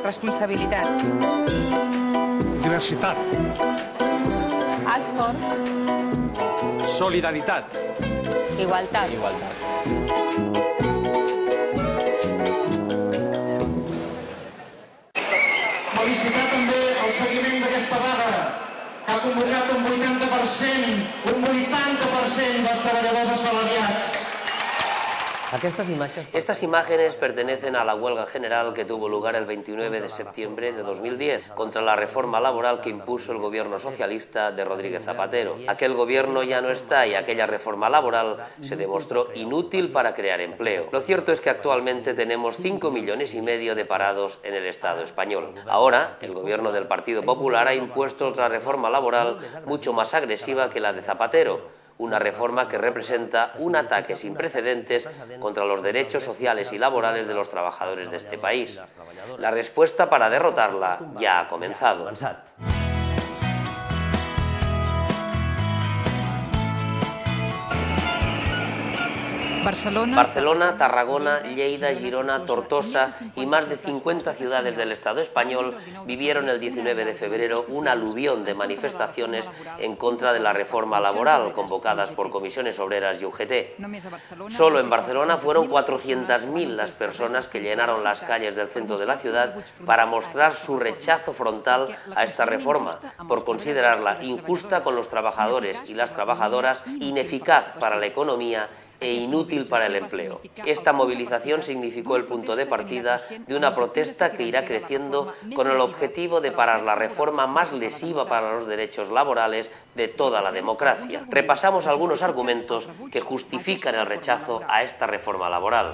Responsabilitat. Diversitat. Esforç. Solidaritat. Igualtat. Felicitar també el seguiment d'aquesta vaga, que ha convocat un 80% dels treballadors assalariats. Estas imágenes pertenecen a la huelga general que tuvo lugar el 29 de septiembre de 2010 contra la reforma laboral que impuso el gobierno socialista de Rodríguez Zapatero. Aquel gobierno ya no está y aquella reforma laboral se demostró inútil para crear empleo. Lo cierto es que actualmente tenemos 5,5 millones de parados en el Estado español. Ahora, el gobierno del Partido Popular ha impuesto otra reforma laboral mucho más agresiva que la de Zapatero. Una reforma que representa un ataque sin precedentes contra los derechos sociales y laborales de los trabajadores de este país. La respuesta para derrotarla ya ha comenzado. Barcelona, Tarragona, Lleida, Girona, Tortosa y más de 50 ciudades del Estado español vivieron el 19 de febrero un aluvión de manifestaciones en contra de la reforma laboral convocadas por comisiones obreras y UGT. Solo en Barcelona fueron 400.000 las personas que llenaron las calles del centro de la ciudad para mostrar su rechazo frontal a esta reforma, por considerarla injusta con los trabajadores y las trabajadoras, ineficaz para la economía e inútil para el empleo. Esta movilización significó el punto de partida de una protesta que irá creciendo con el objetivo de parar la reforma más lesiva para los derechos laborales de toda la democracia. Repasamos algunos argumentos que justifican el rechazo a esta reforma laboral.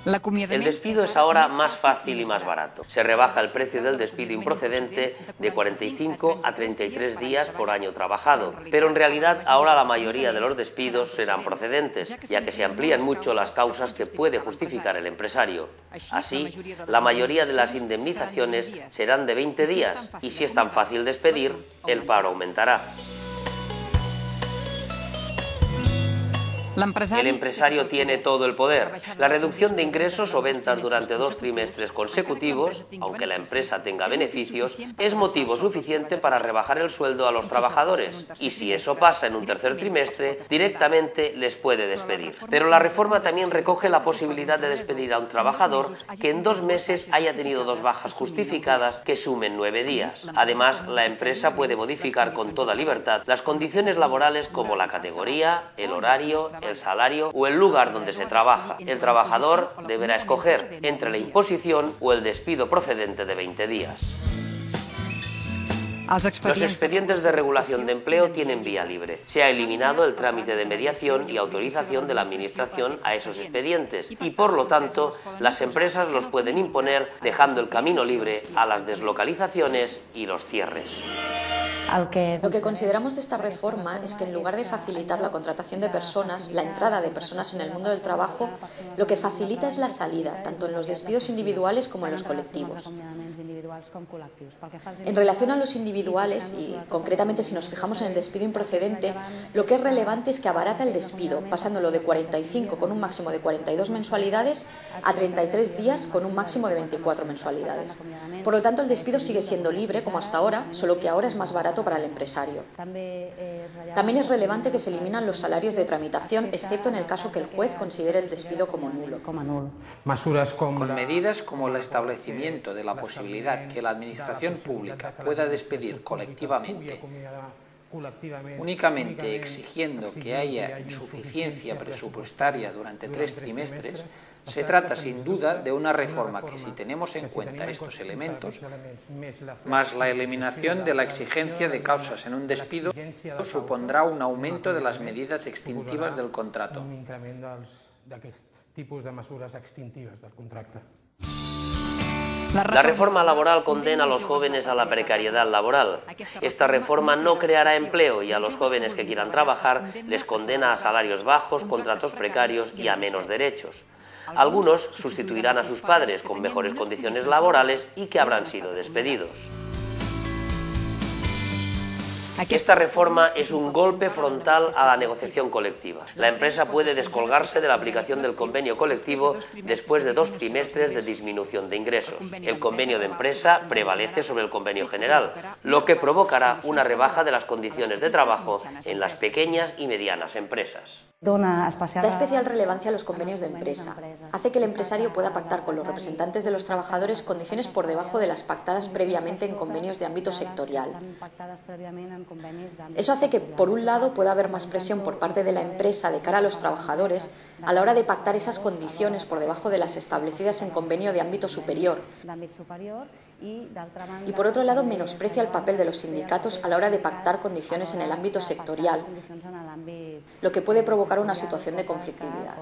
El despido es ahora más fácil y más barato. Se rebaja el precio del despido improcedente de 45 a 33 días por año trabajado. Pero en realidad ahora la mayoría de los despidos serán procedentes, ya que se amplían mucho las causas que puede justificar el empresario. Así, la mayoría de las indemnizaciones serán de 20 días y si es tan fácil despedir, el paro aumentará. El empresario tiene todo el poder. La reducción de ingresos o ventas durante 2 trimestres consecutivos, aunque la empresa tenga beneficios, es motivo suficiente para rebajar el sueldo a los trabajadores. Y si eso pasa en un tercer trimestre, directamente les puede despedir. Pero la reforma también recoge la posibilidad de despedir a un trabajador que en 2 meses haya tenido 2 bajas justificadas que sumen 9 días. Además, la empresa puede modificar con toda libertad las condiciones laborales como la categoría, el horario, el salario o el lugar donde se trabaja. El trabajador deberá escoger entre la imposición o el despido procedente de 20 días. Los expedientes de regulación de empleo tienen vía libre. Se ha eliminado el trámite de mediación y autorización de la Administración a esos expedientes y, por lo tanto, las empresas los pueden imponer dejando el camino libre a las deslocalizaciones y los cierres. Lo que consideramos de esta reforma es que en lugar de facilitar la contratación de personas, la entrada de personas en el mundo del trabajo, lo que facilita es la salida, tanto en los despidos individuales como en los colectivos. En relación a los individuales, y concretamente si nos fijamos en el despido improcedente, lo que es relevante es que abarata el despido, pasándolo de 45 con un máximo de 42 mensualidades a 33 días con un máximo de 24 mensualidades. Por lo tanto, el despido sigue siendo libre como hasta ahora, solo que ahora es más barato para el empresario. También es relevante que se eliminan los salarios de tramitación, excepto en el caso que el juez considere el despido como nulo. Con medidas como el establecimiento de la posibilidad que la Administración pública pueda despedir colectivamente, únicamente exigiendo que haya insuficiencia presupuestaria durante 3 trimestres, se trata sin duda de una reforma que, si tenemos en cuenta estos elementos, más la eliminación de la exigencia de causas en un despido, supondrá un aumento de las medidas extintivas del contrato. La reforma laboral condena a los jóvenes a la precariedad laboral. Esta reforma no creará empleo y a los jóvenes que quieran trabajar les condena a salarios bajos, contratos precarios y a menos derechos. Algunos sustituirán a sus padres con mejores condiciones laborales y que habrán sido despedidos. Esta reforma es un golpe frontal a la negociación colectiva. La empresa puede descolgarse de la aplicación del convenio colectivo después de 2 trimestres de disminución de ingresos. El convenio de empresa prevalece sobre el convenio general, lo que provocará una rebaja de las condiciones de trabajo en las pequeñas y medianas empresas. Da especial relevancia a los convenios de empresa. Hace que el empresario pueda pactar con los representantes de los trabajadores condiciones por debajo de las pactadas previamente en convenios de ámbito sectorial. Eso hace que, por un lado, pueda haber más presión por parte de la empresa de cara a los trabajadores a la hora de pactar esas condiciones por debajo de las establecidas en convenio de ámbito superior. Y por otro lado, menosprecia el papel de los sindicatos a la hora de pactar condiciones en el ámbito sectorial, lo que puede provocar una situación de conflictividad.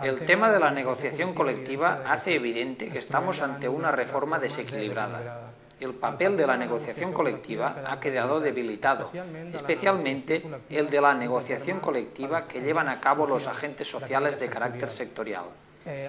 El tema de la negociación colectiva hace evidente que estamos ante una reforma desequilibrada. El papel de la negociación colectiva ha quedado debilitado, especialmente el de la negociación colectiva que llevan a cabo los agentes sociales de carácter sectorial.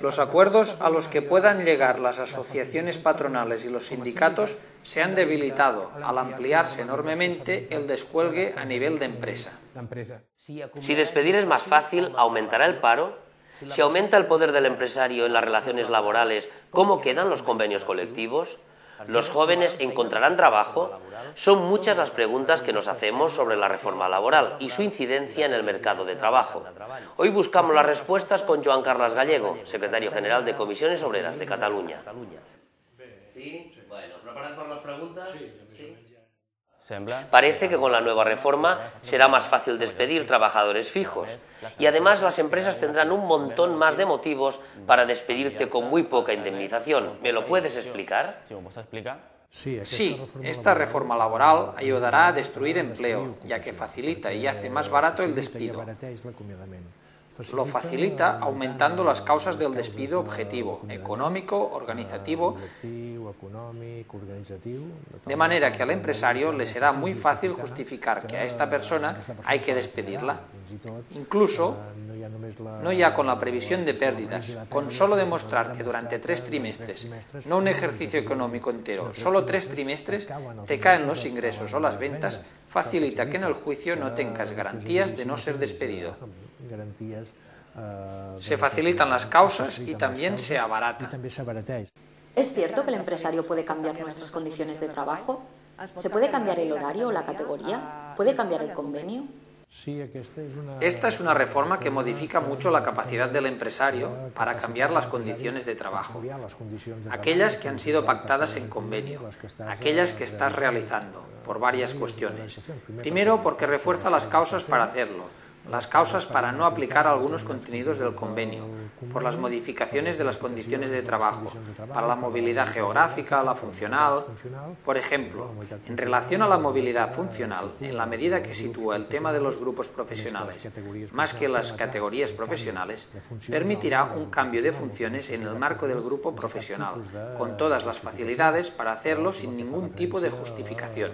Los acuerdos a los que puedan llegar las asociaciones patronales y los sindicatos se han debilitado al ampliarse enormemente el descuelgue a nivel de empresa. Si despedir es más fácil, ¿aumentará el paro? Si aumenta el poder del empresario en las relaciones laborales, ¿cómo quedan los convenios colectivos? ¿Los jóvenes encontrarán trabajo? Son muchas las preguntas que nos hacemos sobre la reforma laboral y su incidencia en el mercado de trabajo. Hoy buscamos las respuestas con Joan Carles Gallego, secretario general de Comisiones Obreras de Cataluña. ¿Sí? Bueno, ¿preparat para las preguntas? Sí. Parece que con la nueva reforma será más fácil despedir trabajadores fijos y además las empresas tendrán un montón más de motivos para despedirte con muy poca indemnización. ¿Me lo puedes explicar? Sí, esta reforma laboral ayudará a destruir empleo, ya que facilita y hace más barato el despido. Lo facilita aumentando las causas del despido objetivo, económico, organizativo, de manera que al empresario le será muy fácil justificar que a esta persona hay que despedirla. Incluso, no ya con la previsión de pérdidas, con solo demostrar que durante 3 trimestres, no un ejercicio económico entero, solo 3 trimestres, te caen los ingresos o las ventas, facilita que en el juicio no tengas garantías de no ser despedido. Se facilitan las causas y también se abarata. ¿Es cierto que el empresario puede cambiar nuestras condiciones de trabajo? ¿Se puede cambiar el horario o la categoría? ¿Puede cambiar el convenio? Esta es una reforma que modifica mucho la capacidad del empresario para cambiar las condiciones de trabajo, aquellas que han sido pactadas en convenio, aquellas que estás realizando, por varias cuestiones. Primero, porque refuerza las causas para hacerlo, las causas para no aplicar algunos contenidos del convenio, por las modificaciones de las condiciones de trabajo, para la movilidad geográfica, la funcional. Por ejemplo, en relación a la movilidad funcional, en la medida que sitúa el tema de los grupos profesionales, más que las categorías profesionales, permitirá un cambio de funciones en el marco del grupo profesional, con todas las facilidades para hacerlo sin ningún tipo de justificación.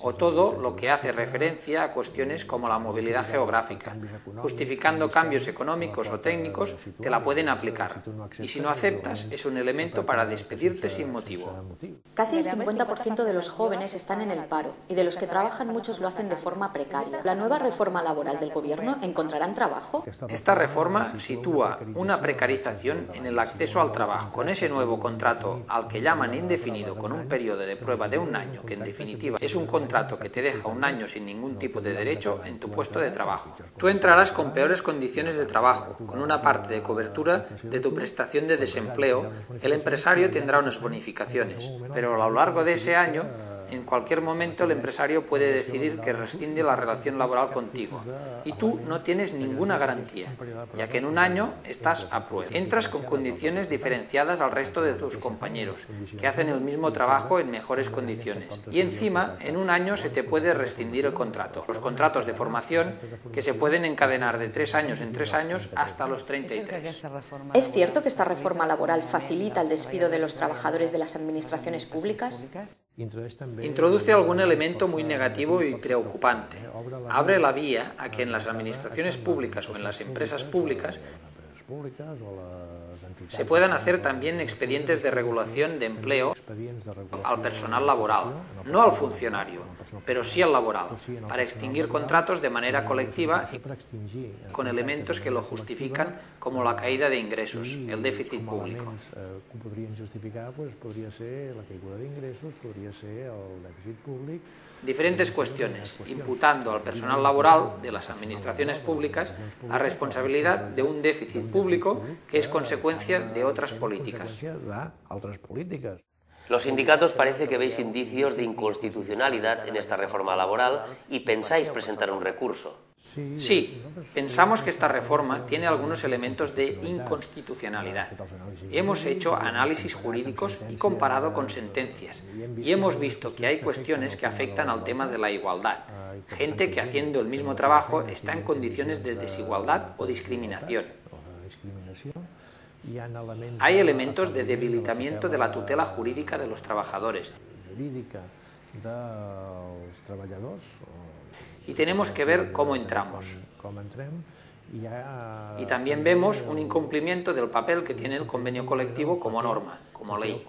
O todo lo que hace referencia a cuestiones como la movilidad geográfica. Justificando cambios económicos o técnicos, te la pueden aplicar. Y si no aceptas, es un elemento para despedirte sin motivo. Casi el 50% de los jóvenes están en el paro, y de los que trabajan muchos lo hacen de forma precaria. ¿La nueva reforma laboral del gobierno encontrarán trabajo? Esta reforma sitúa una precarización en el acceso al trabajo. Con ese nuevo contrato, al que llaman indefinido, con un periodo de prueba de 1 año, que en definitiva es un contrato que te deja 1 año sin ningún tipo de derecho en tu puesto de trabajo. Tú entrarás con peores condiciones de trabajo, con una parte de cobertura de tu prestación de desempleo. El empresario tendrá unas bonificaciones, pero a lo largo de ese año, en cualquier momento el empresario puede decidir que rescinde la relación laboral contigo y tú no tienes ninguna garantía, ya que en 1 año estás a prueba. Entras con condiciones diferenciadas al resto de tus compañeros, que hacen el mismo trabajo en mejores condiciones, y encima en 1 año se te puede rescindir el contrato. Los contratos de formación, que se pueden encadenar de 3 años en 3 años hasta los 33. ¿Es cierto que esta reforma laboral facilita el despido de los trabajadores de las administraciones públicas? Introduce algún elemento muy negativo y preocupante. Abre la vía a que en las administraciones públicas o en las empresas públicas Se puedan hacer también expedientes de regulación de empleo al personal laboral, no al funcionario, pero sí al laboral, para extinguir contratos de manera colectiva y con elementos que lo justifican, como la caída de ingresos, el déficit público. Diferentes cuestiones, imputando al personal laboral de las administraciones públicas la responsabilidad de un déficit público que es consecuencia de otras políticas. Los sindicatos parece que veis indicios de inconstitucionalidad en esta reforma laboral y pensáis presentar un recurso. Sí, pensamos que esta reforma tiene algunos elementos de inconstitucionalidad. Hemos hecho análisis jurídicos y comparado con sentencias, y hemos visto que hay cuestiones que afectan al tema de la igualdad. Gente que haciendo el mismo trabajo está en condiciones de desigualdad o discriminación. Hay elementos de debilitamiento de la tutela jurídica de los trabajadores. Y tenemos que ver cómo entramos. Y también vemos un incumplimiento del papel que tiene el convenio colectivo como norma, como ley.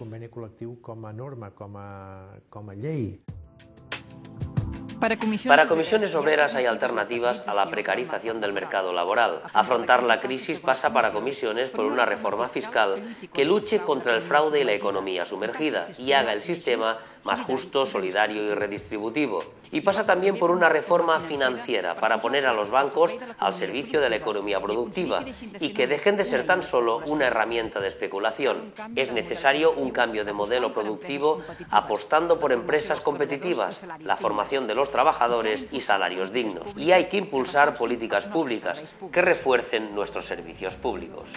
Para Comisiones Obreras hay alternativas a la precarización del mercado laboral. Afrontar la crisis pasa para Comisiones por una reforma fiscal que luche contra el fraude y la economía sumergida y haga el sistema más justo, solidario y redistributivo. Y pasa también por una reforma financiera para poner a los bancos al servicio de la economía productiva y que dejen de ser tan solo una herramienta de especulación. Es necesario un cambio de modelo productivo apostando por empresas competitivas, la formación de los trabajadores y salarios dignos. Y hay que impulsar políticas públicas que refuercen nuestros servicios públicos.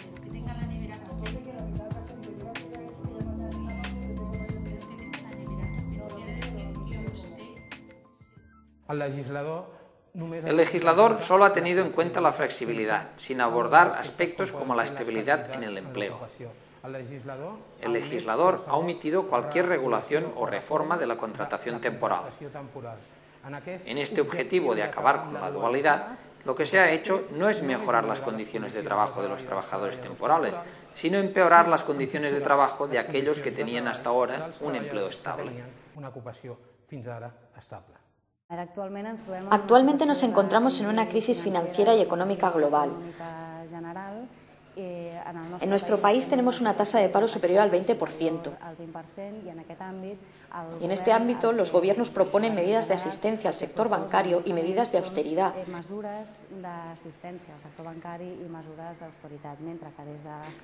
El legislador solo ha tenido en cuenta la flexibilidad, sin abordar aspectos como la estabilidad en el empleo. El legislador ha omitido cualquier regulación o reforma de la contratación temporal. En este objetivo de acabar con la dualidad, lo que se ha hecho no es mejorar las condiciones de trabajo de los trabajadores temporales, sino empeorar las condiciones de trabajo de aquellos que tenían hasta ahora un empleo estable. Actualmente nos encontramos en una crisis financiera y económica global. En nuestro país tenemos una tasa de paro superior al 20%. Y en este ámbito los gobiernos proponen medidas de asistencia al sector bancario y medidas de austeridad.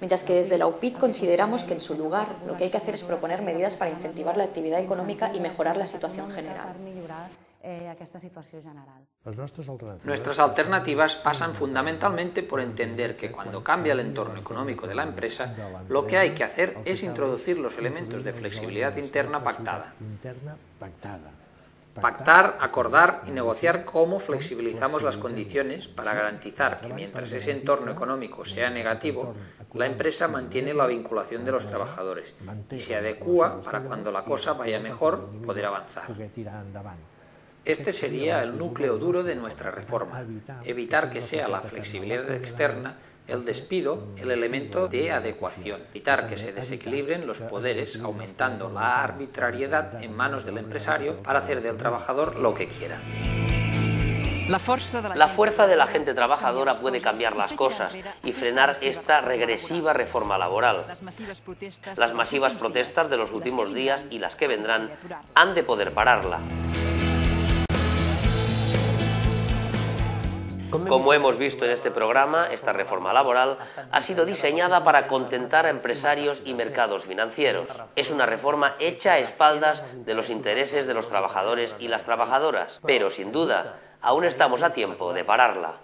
Mientras que desde la UPyD consideramos que en su lugar lo que hay que hacer es proponer medidas para incentivar la actividad económica y mejorar la situación general. Nuestras alternativas pasan fundamentalmente por entender que cuando cambia el entorno económico de la empresa, lo que hay que hacer es introducir los elementos de flexibilidad interna pactada. Pactar, acordar y negociar cómo flexibilizamos las condiciones para garantizar que mientras ese entorno económico sea negativo, la empresa mantiene la vinculación de los trabajadores y se adecúa para cuando la cosa vaya mejor poder avanzar. Este sería el núcleo duro de nuestra reforma, evitar que sea la flexibilidad externa, el despido, el elemento de adecuación, evitar que se desequilibren los poderes, aumentando la arbitrariedad en manos del empresario para hacer del trabajador lo que quiera. La fuerza de la gente trabajadora puede cambiar las cosas y frenar esta regresiva reforma laboral. Las masivas protestas de los últimos días y las que vendrán han de poder pararla. Como hemos visto en este programa, esta reforma laboral ha sido diseñada para contentar a empresarios y mercados financieros. Es una reforma hecha a espaldas de los intereses de los trabajadores y las trabajadoras, pero sin duda, aún estamos a tiempo de pararla.